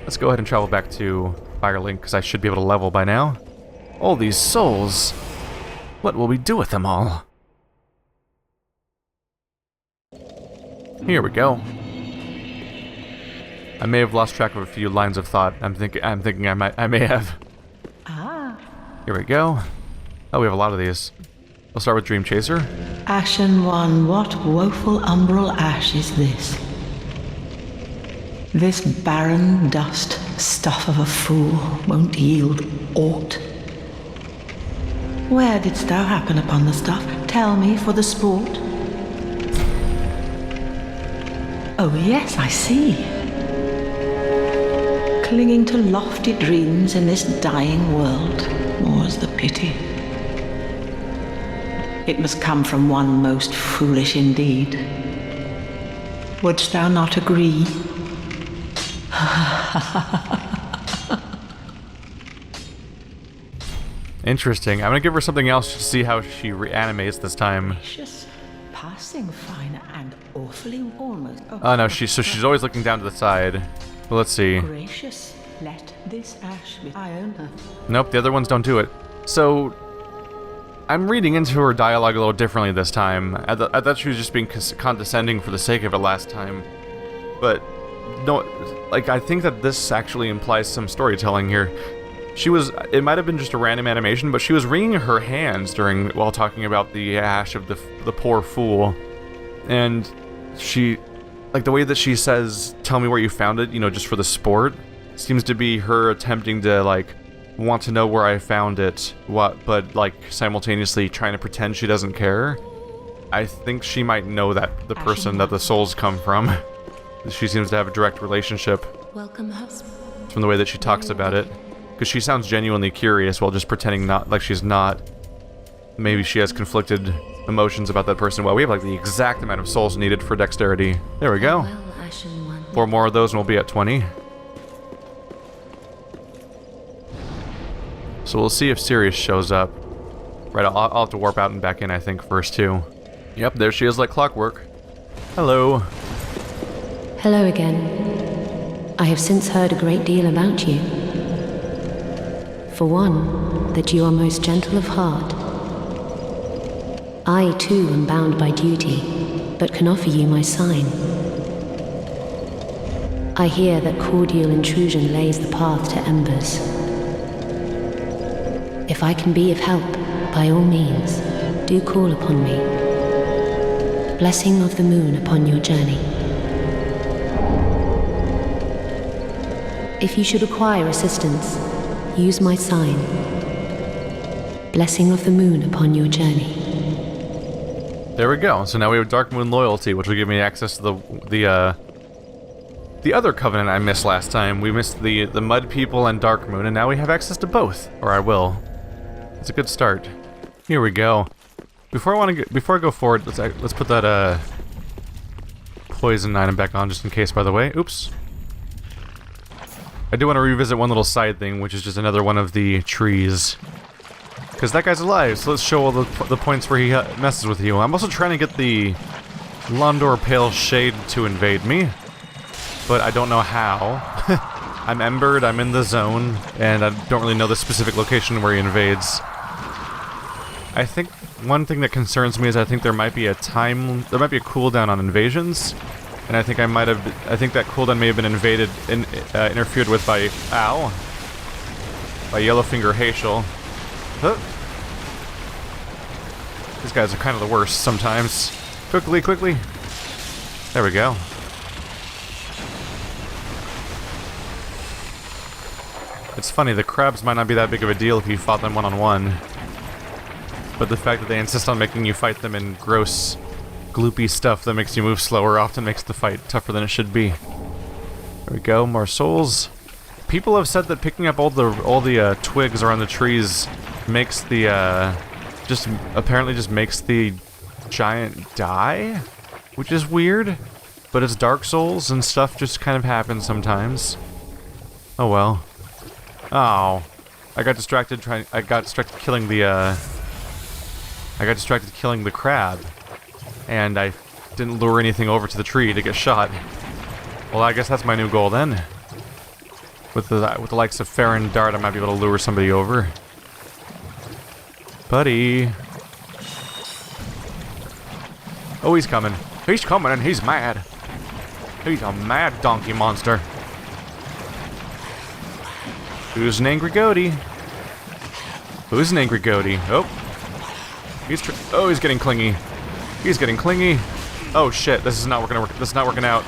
Let's go ahead and travel back to Firelink, because I should be able to level by now. All these souls. What will we do with them all? Here we go. I may have lost track of a few lines of thought. I'm thinking I may have. Ah. Here we go. Oh, we have a lot of these. We'll start with Dream Chaser. Ashen one, what woeful umbral ash is this? This barren dust, stuff of a fool, won't yield aught. Where didst thou happen upon the stuff? Tell me for the sport. Oh yes, I see. Clinging to lofty dreams in this dying world, more's the pity. It must come from one most foolish indeed. Wouldst thou not agree? Interesting. I'm gonna give her something else to see how she reanimates this time. Gracious, passing fine and awfully almost. Oh no, she's always looking down to the side. Well, let's see. Gracious, let this ash be. I own her. Nope, the other ones don't do it. So, I'm reading into her dialogue a little differently this time. I thought she was just being condescending for the sake of it last time. But, no, like, I think that this actually implies some storytelling here. It might have been just a random animation, but she was wringing her hands while talking about the ash of the poor fool. And she, like, the way that she says, tell me where you found it, you know, just for the sport, seems to be her attempting to, like, want to know where I found it, but, like, simultaneously trying to pretend she doesn't care. I think she might know that the person that the souls come from. She seems to have a direct relationship. Welcome, husband. From the way that she talks about it. Because she sounds genuinely curious while just pretending like she's not. Maybe she has conflicted emotions about that person. Well, we have like the exact amount of souls needed for dexterity. There we go. Well, Ashen one. 4 more of those and we'll be at 20. So we'll see if Sirius shows up. Right, I'll have to warp out and back in, I think, first too. Yep, there she is like clockwork. Hello. Hello again. I have since heard a great deal about you. For one, that you are most gentle of heart. I, too, am bound by duty, but can offer you my sign. I hear that cordial intrusion lays the path to embers. If I can be of help, by all means, do call upon me. Blessing of the moon upon your journey. If you should require assistance, use my sign. Blessing of the moon upon your journey. There we go. So now we have Dark Moon Loyalty, which will give me access to the other covenant I missed last time. We missed the Mud People and Dark Moon, and now we have access to both. Or I will. It's a good start. Here we go. Before I go forward, let's put that poison item back on just in case. By the way, oops. I do want to revisit one little side thing, which is just another one of the trees. Because that guy's alive, so let's show all the points where he messes with you. I'm also trying to get the Londor Pale Shade to invade me, but I don't know how. I'm embered, I'm in the zone, and I don't really know the specific location where he invades. I think one thing that concerns me is I think there might be a cooldown on invasions. And I think that cooldown may have been interfered with by Yellowfinger Haschel. Huh. These guys are kind of the worst sometimes. Quickly. There we go. It's funny, the crabs might not be that big of a deal if you fought them one-on-one. But the fact that they insist on making you fight them in gross, gloopy stuff that makes you move slower often makes the fight tougher than it should be. There we go, more souls. People have said that picking up all the twigs around the trees makes the apparently just makes the giant die, which is weird. But it's Dark Souls and stuff just kind of happens sometimes. Oh well. Oh, I got distracted killing the crab. And I didn't lure anything over to the tree to get shot. Well, I guess that's my new goal then. With the likes of Farron Dart, I might be able to lure somebody over. Buddy. Oh, he's coming. He's coming and he's mad. He's a mad donkey monster. Who's an angry goatee? Who's an angry goatee? Oh. He's getting clingy. He's getting clingy. Oh shit, this is not working out.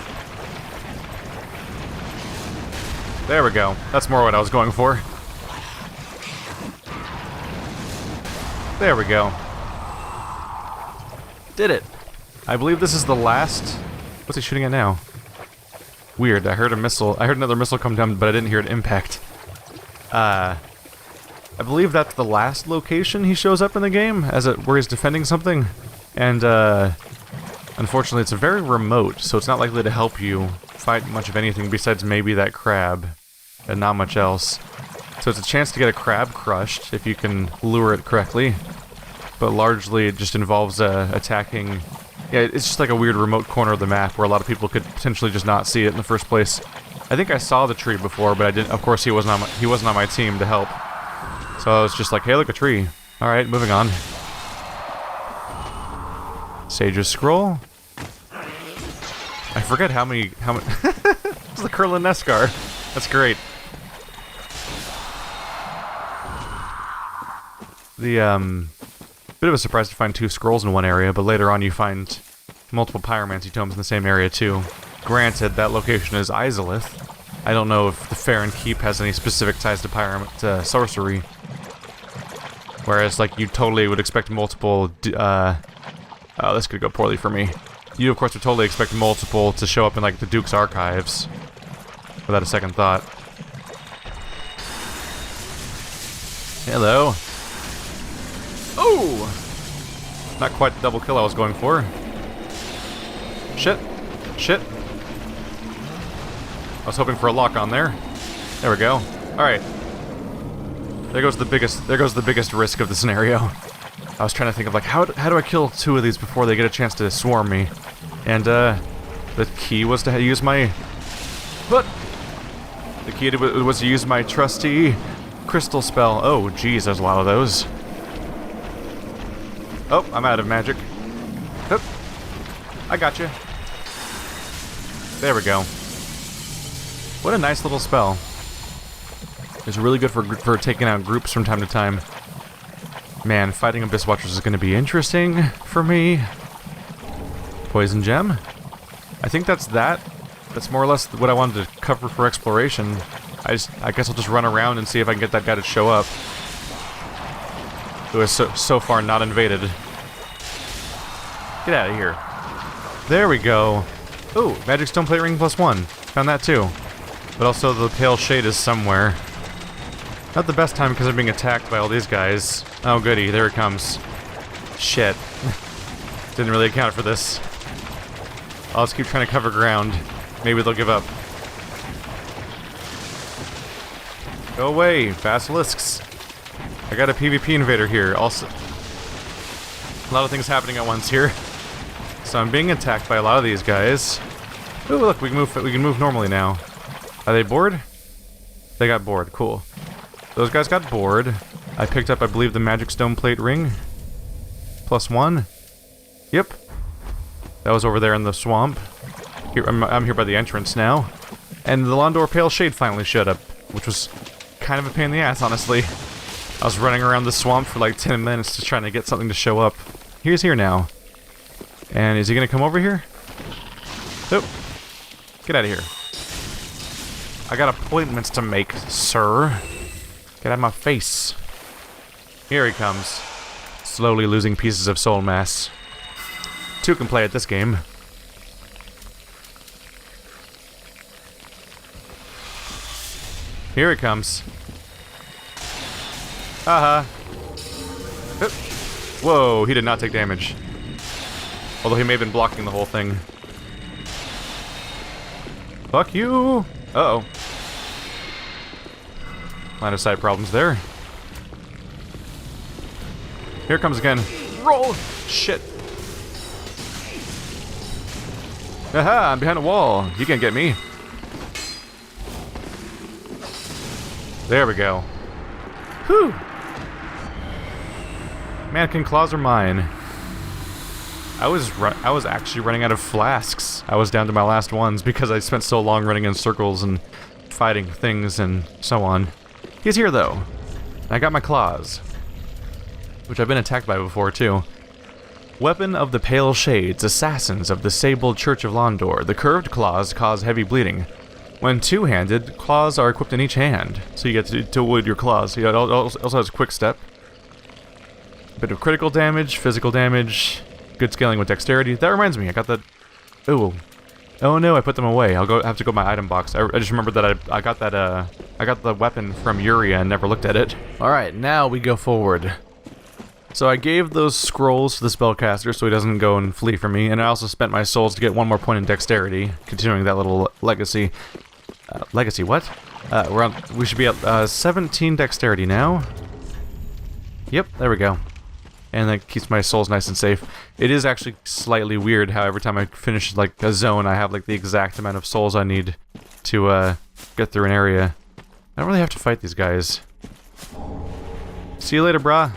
There we go. That's more what I was going for. There we go. Did it. I believe this is the last... What's he shooting at now? Weird, I heard a missile. I heard another missile come down, but I didn't hear it impact. I believe that's the last location he shows up in the game, where he's defending something. And, unfortunately it's very remote, so it's not likely to help you fight much of anything besides maybe that crab, and not much else. So it's a chance to get a crab crushed, if you can lure it correctly. But largely it just involves attacking... Yeah, it's just like a weird remote corner of the map where a lot of people could potentially just not see it in the first place. I think I saw the tree before, but I didn't. Of course, he wasn't on my team to help. So I was just like, hey, look, a tree. Alright, moving on. Sage's Scroll. I forget how many... It's the Curlin Nescar. That's great. Bit of a surprise to find 2 scrolls in one area, but later on you find multiple pyromancy tomes in the same area too. Granted, that location is Izalith. I don't know if the Farron Keep has any specific ties to sorcery. Whereas, like, you totally would expect multiple, oh, this could go poorly for me. You, of course, would totally expect multiple to show up in, like, the Duke's archives. Without a second thought. Hello. Oh! Not quite the double kill I was going for. Shit. Shit. I was hoping for a lock on there. There we go. Alright. There goes the biggest risk of the scenario. I was trying to think of, like, how do I kill 2 of these before they get a chance to swarm me? And, the key was to use my... What? The key was to use my trusty crystal spell. Oh, geez, there's a lot of those. Oh, I'm out of magic. Oh, I got you. There we go. What a nice little spell. It's really good for taking out groups from time to time. Man, fighting Abyss Watchers is going to be interesting for me. Poison Gem. I think that's that. That's more or less what I wanted to cover for exploration. I guess I'll just run around and see if I can get that guy to show up. Who is so far not invaded. Get out of here. There we go. Ooh, Magic Stone Plate Ring +1. Found that too. But also the Pale Shade is somewhere. Not the best time because I'm being attacked by all these guys. Oh goody, there it comes. Shit. Didn't really account for this. I'll just keep trying to cover ground. Maybe they'll give up. Go away, basilisks. I got a PvP invader here. Also, a lot of things happening at once here. So I'm being attacked by a lot of these guys. Ooh, look, we can move normally now. Are they bored? They got bored. Cool. Those guys got bored. I picked up, I believe, the Magic Stone Plate Ring. +1. Yep. That was over there in the swamp. Here, I'm here by the entrance now. And the Londor Pale Shade finally showed up, which was kind of a pain in the ass, honestly. I was running around the swamp for like 10 minutes just trying to get something to show up. He's here now. And is he gonna come over here? Nope. Get out of here. I got appointments to make, sir. Get out of my face. Here he comes. Slowly losing pieces of soul mass. 2 can play at this game. Here it comes. Haha. Whoa, he did not take damage. Although he may have been blocking the whole thing. Fuck you! Uh-oh. Line of sight problems there. Here it comes again. Roll! Shit. Aha, I'm behind a wall. You can't get me. There we go. Whew! Mannequin claws are mine. I was actually running out of flasks. I was down to my last ones because I spent so long running in circles and fighting things and so on. He's here though. I got my claws, which I've been attacked by before too. Weapon of the Pale Shades, assassins of the sabled Church of Londor. The curved claws cause heavy bleeding. When two-handed, claws are equipped in each hand, so you get to wield your claws. It also has a quick step. Bit of critical damage, physical damage, good scaling with dexterity. That reminds me, I got that... Ooh. Oh no, I put them away. Have to go to my item box. I just remembered that I got that, I got the weapon from Yuria and never looked at it. Alright, now we go forward. So I gave those scrolls to the spellcaster so he doesn't go and flee from me, and I also spent my souls to get one more point in dexterity, continuing that little legacy. Legacy, what? We should be at 17 dexterity now. Yep, there we go. And that keeps my souls nice and safe. It is actually slightly weird how every time I finish like a zone, I have like the exact amount of souls I need to get through an area. I don't really have to fight these guys. See you later, brah.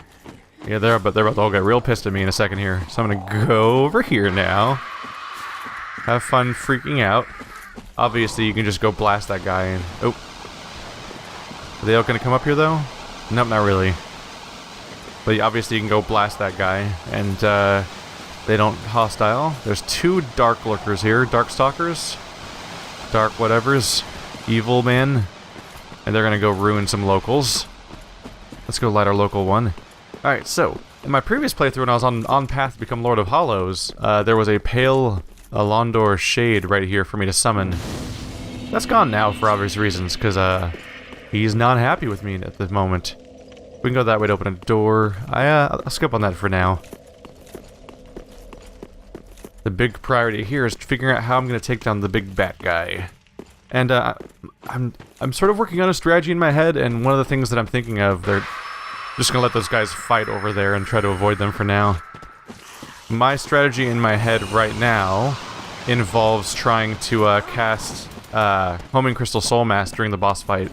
Yeah, they're about to all get real pissed at me in a second here. So I'm gonna go over here now. Have fun freaking out. Obviously, you can just go blast that guy and... Oh. Are they all gonna come up here, though? Nope, not really. But obviously you can go blast that guy, and they don't hostile. There's two dark lurkers here, dark stalkers, dark whatevers, evil men, and they're gonna go ruin some locals. Let's go light our local one. Alright, so, in my previous playthrough when I was on path to become Lord of Hollows, there was a pale Londor shade right here for me to summon. That's gone now for obvious reasons, because he's not happy with me at the moment. We can go that way to open a door. I'll skip on that for now. The big priority here is figuring out how I'm going to take down the big bat guy. And I'm sort of working on a strategy in my head, and one of the things that I'm thinking of, they're just going to let those guys fight over there and try to avoid them for now. My strategy in my head right now involves trying to cast Homing Crystal Soul Mass during the boss fight.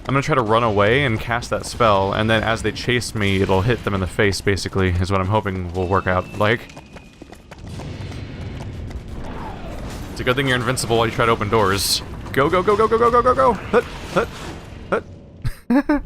I'm gonna try to run away and cast that spell, and then as they chase me, it'll hit them in the face, basically, is what I'm hoping will work out like. It's a good thing you're invincible while you try to open doors. Go, go, go, go, go, go, go, go, go! Hut, hut, hut.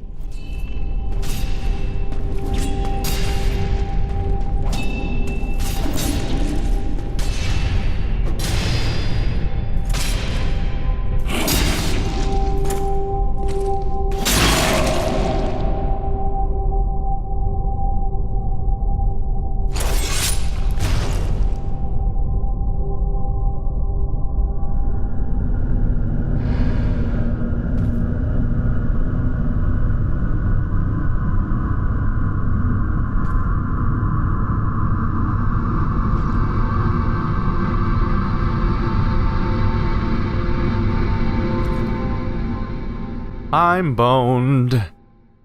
I'm boned.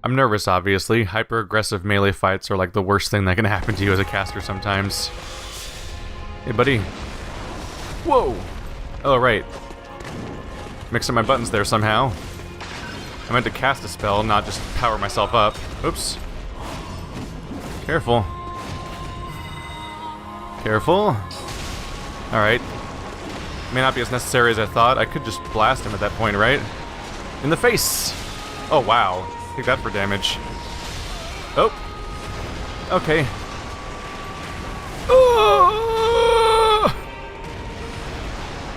I'm nervous, obviously. Hyper-aggressive melee fights are like the worst thing that can happen to you as a caster sometimes. Hey, buddy. Whoa! Oh, right. Mixing my buttons there somehow. I meant to cast a spell, not just power myself up. Oops. Careful. Careful. Alright. May not be as necessary as I thought. I could just blast him at that point, right? In the face! Oh, wow. Take that for damage. Oh! Okay. Oh!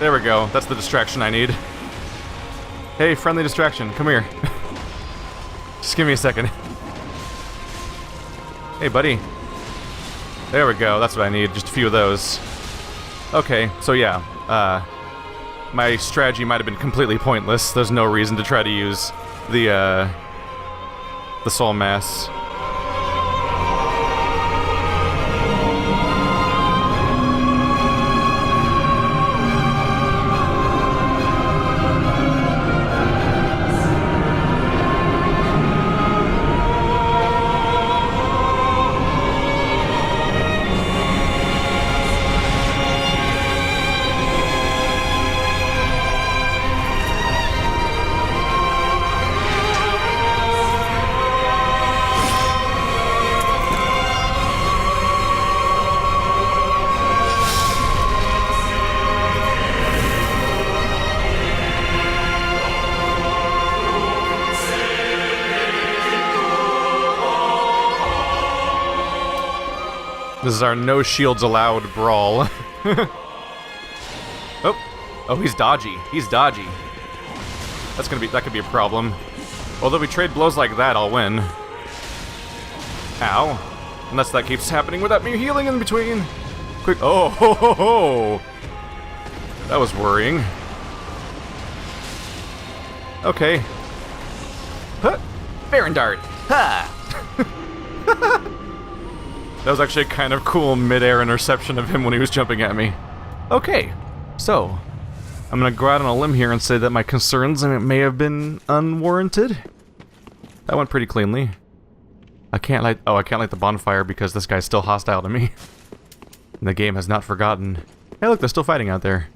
There we go. That's the distraction I need. Hey, friendly distraction. Come here. Just give me a second. Hey, buddy. There we go. That's what I need. Just a few of those. Okay, so yeah. My strategy might have been completely pointless. There's no reason to try to use the soul mass. This is our no shields allowed brawl. Oh, he's dodgy. He's dodgy. That could be a problem. Although we trade blows like that, I'll win. Ow. Unless that keeps happening without me healing in between. Quick. Oh, ho, ho, ho. That was worrying. Okay. Huh. Farron dart. Ha! That was actually a kind of cool mid-air interception of him when he was jumping at me. Okay, so I'm gonna go out on a limb here and say that my concerns may have been unwarranted. That went pretty cleanly. I can't light the bonfire because this guy's still hostile to me. And the game has not forgotten. Hey look, they're still fighting out there.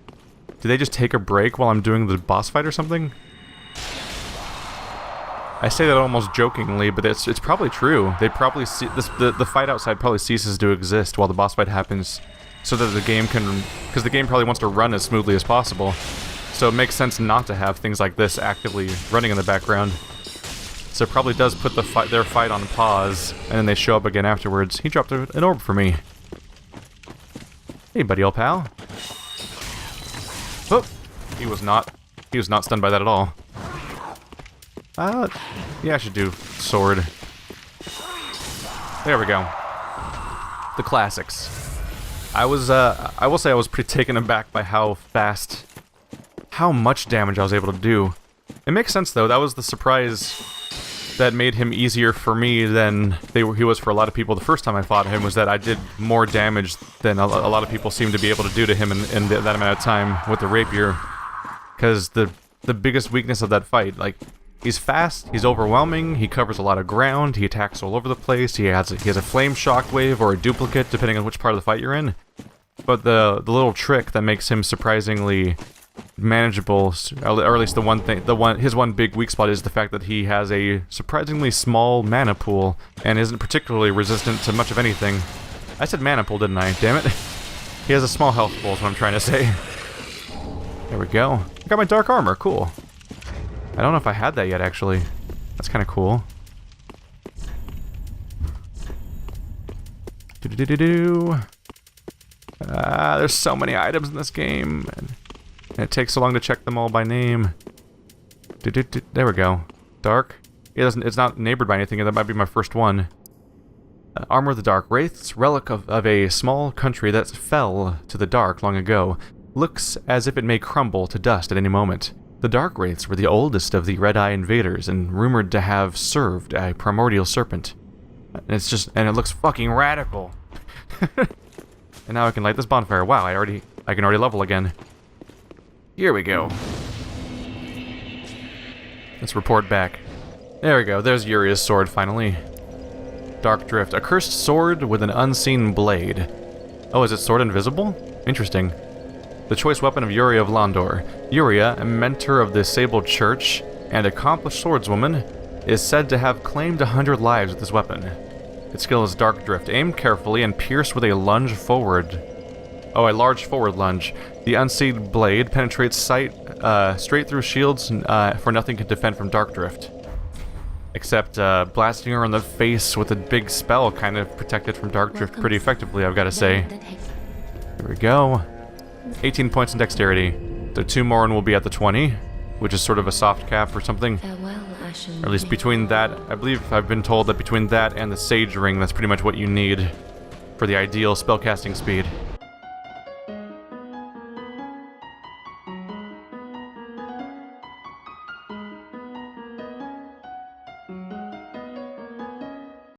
Did they just take a break while I'm doing the boss fight or something? I say that almost jokingly, but it's probably true. They probably see the fight outside probably ceases to exist while the boss fight happens, so that the game can, because the game probably wants to run as smoothly as possible. So it makes sense not to have things like this actively running in the background. So it probably does put their fight on pause, and then they show up again afterwards. He dropped an orb for me. Hey, buddy, old pal. Oh, he was not stunned by that at all. Yeah, I should do sword. There we go. The classics. I will say I was pretty taken aback by how much damage I was able to do. It makes sense though, that was the surprise that made him easier for me than he was for a lot of people the first time I fought him, was that I did more damage than a lot of people seem to be able to do to him in that amount of time with the rapier. Because the biggest weakness of that fight, like, he's fast, he's overwhelming, he covers a lot of ground, he attacks all over the place, he has a flame shockwave or a duplicate depending on which part of the fight you're in. But the little trick that makes him surprisingly manageable, or at least his one big weak spot, is the fact that he has a surprisingly small mana pool and isn't particularly resistant to much of anything. I said mana pool, didn't I? Damn it. He has a small health pool is what I'm trying to say. There we go. I got my dark armor, cool. I don't know if I had that yet, actually. That's kind of cool. There's so many items in this game, and it takes so long to check them all by name. There we go. Dark. It's not neighbored by anything, and that might be my first one. Armor of the Dark Wraiths, relic of a small country that fell to the dark long ago, looks as if it may crumble to dust at any moment. The Dark Wraiths were the oldest of the Red-Eye invaders and rumored to have served a primordial serpent. And it looks fucking radical. And now I can light this bonfire. Wow, I can already level again. Here we go. Let's report back. There we go, there's Uria's sword finally. Dark Drift, a cursed sword with an unseen blade. Oh, is it sword invisible? Interesting. The choice weapon of Yuria of Londor. Yuria, a mentor of the Sable Church and accomplished swordswoman, is said to have claimed 100 lives with this weapon. Its skill is Dark Drift. Aim carefully and pierce with a lunge forward. Oh, a large forward lunge. The unseen blade penetrates sight straight through shields, for nothing can defend from Dark Drift. Except blasting her in the face with a big spell kind of protected from Dark Drift pretty effectively, I've got to say. Here we go. 18 points in dexterity. The 2 more and we'll be at the 20, which is sort of a soft cap or something. Or at least between that, I believe I've been told that between that and the Sage Ring, that's pretty much what you need for the ideal spellcasting speed.